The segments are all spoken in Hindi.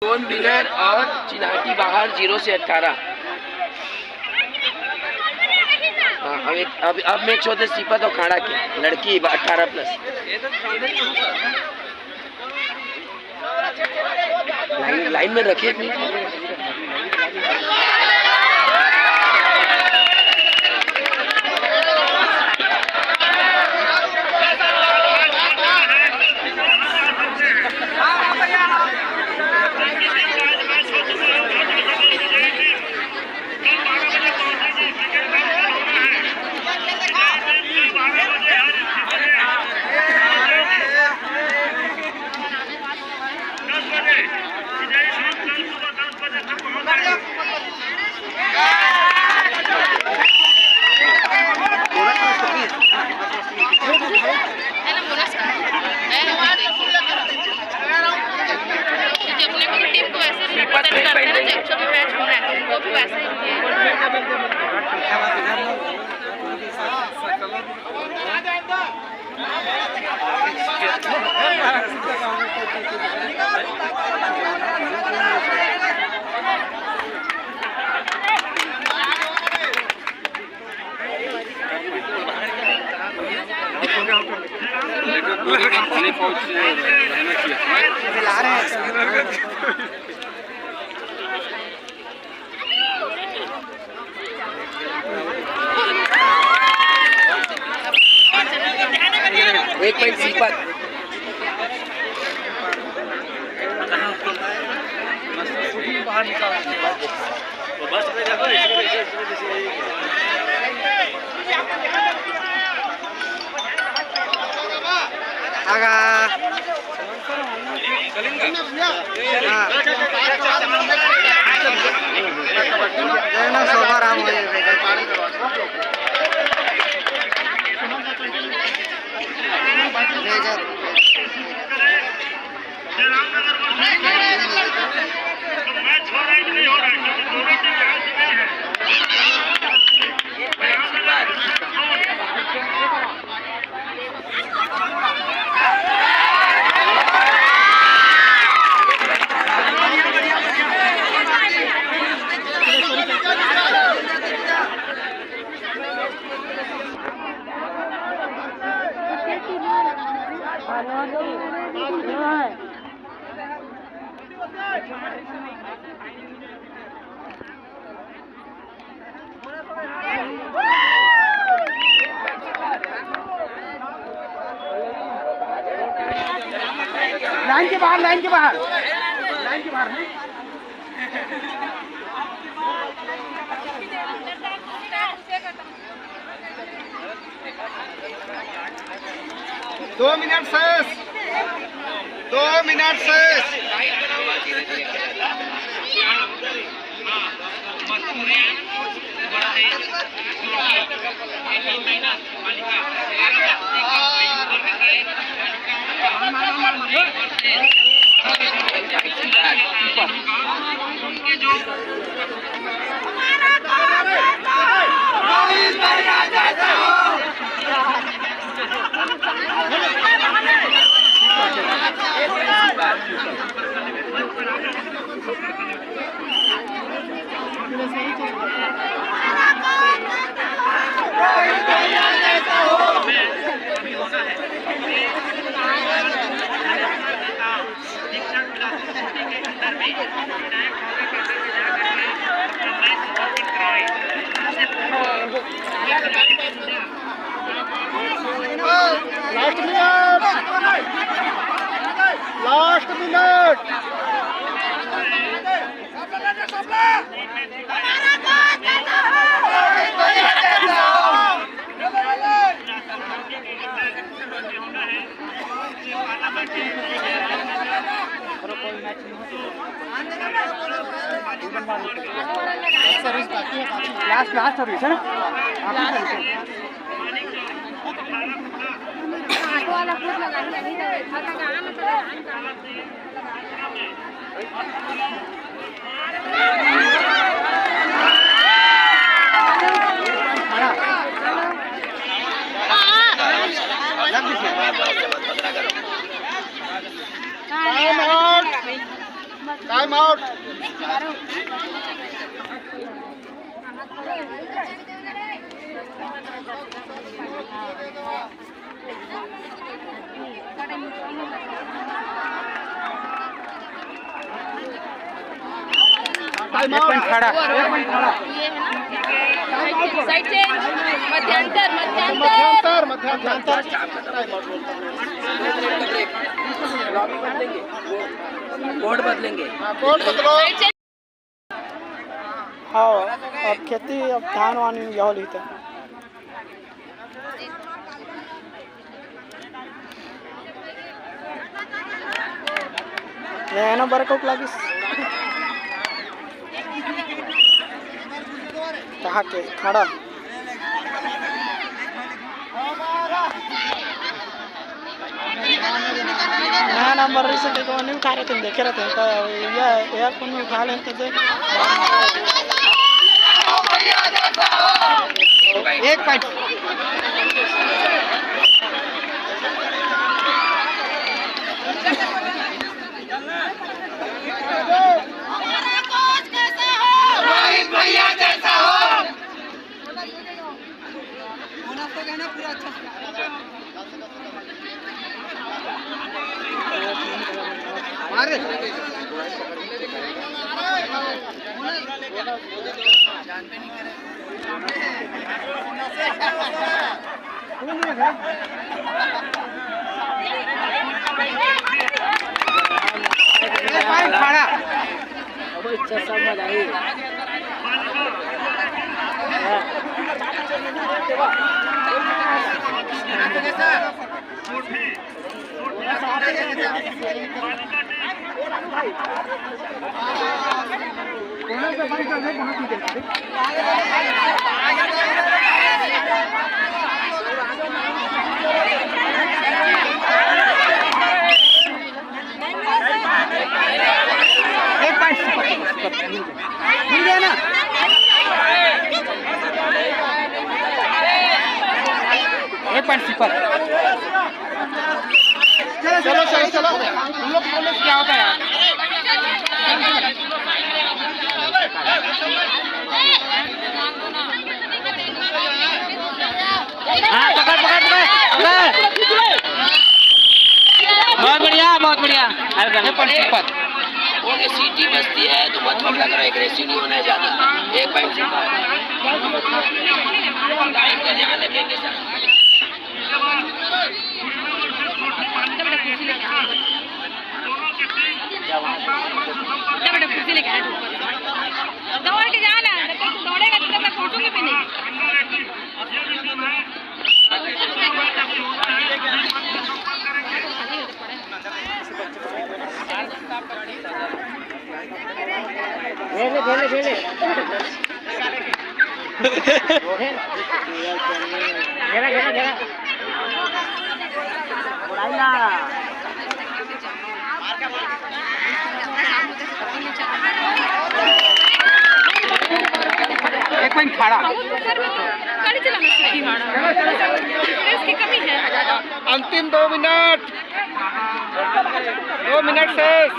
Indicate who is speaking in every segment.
Speaker 1: जोन विनर और चिन्हाटी बाहर 0 से 18। अब मैच होते सिपत और खाड़ा के लड़की 18+। लाइन में रखे एक पॉइंट सिपत। बाहर निकाल बस लाइन के बाहर है। 2 मिनट शेष। Last minute. लास्ट सर्विस है ना। वाला फूट लगा नहीं
Speaker 2: टाइम आउट।
Speaker 3: खड़ा
Speaker 4: साइड चेंज मध्यांतर
Speaker 2: मध्यांतर
Speaker 1: कोड बदलेंगे।
Speaker 2: कोड बदलो।
Speaker 3: हाँ अब खेती अब धान वान यह लिखते नया नंबर को लागिस कहाँ के खड़ा नया नंबर से देखो नहीं उठा रहे थे देखे रहते हैं तो ये एयरफोन में उठा लेते थे एक पॉइंट
Speaker 1: भैया जैसा हो पूरा अच्छा
Speaker 3: खड़ा
Speaker 1: इच्छा समझ आई।
Speaker 3: मिल गया ना एक पॉइंट सिपर
Speaker 2: चलो चलो चलो हम लोग बोले क्या होता है यार।
Speaker 3: हाँ पकड़ पकड़ पकड़ बहुत बढ़िया बहुत बढ़िया
Speaker 1: वो सीटी बजती है तो मत लग रहा है एग्रेसिव नहीं होना है ज्यादा। एक पॉइंट टाइम का ध्यान रखेंगे सर।
Speaker 4: कुर्सी लेके आया दौड़ के जाना दौड़ेगा तो मैं पहुंचूंगी भी नहीं।
Speaker 3: एक पॉइंट खड़ा
Speaker 4: गाड़ी चलाना इसकी कमी है।
Speaker 2: अंतिम 2 मिनट 2 मिनट शेष।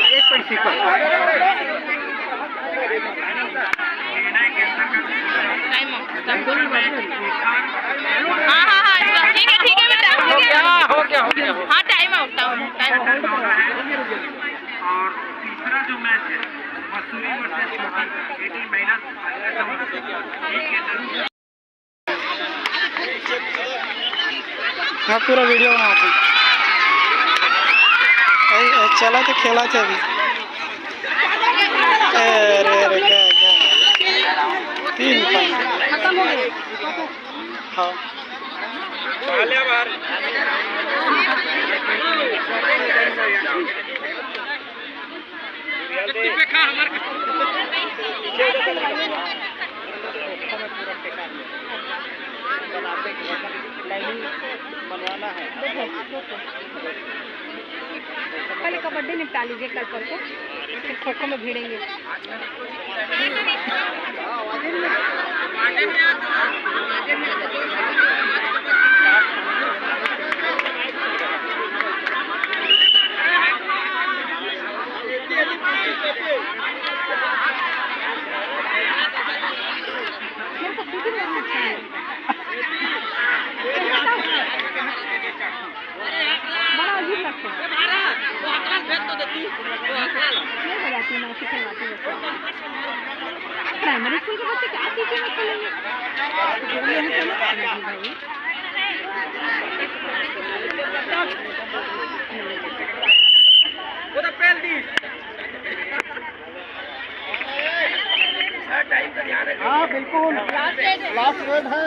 Speaker 3: एक पॉइंट सिपर
Speaker 4: हाँ ठीक है बेटा
Speaker 2: हो गया
Speaker 4: हाँ टाइम आउट
Speaker 5: और तीसरा जो मैच है मसूरी वर्सेस छोटी 18 माइनस
Speaker 3: हाँ पूरा वीडियो बनाते चला तो खेला थे अभी। अरे क्या 3 पॉइंट हाँ बनवाना है।
Speaker 4: पहले कबड्डी निपटा लीजिए कल पर को फिर खो खो में भिड़ेंगे।
Speaker 2: हाँ बिल्कुल लास्ट रेड है।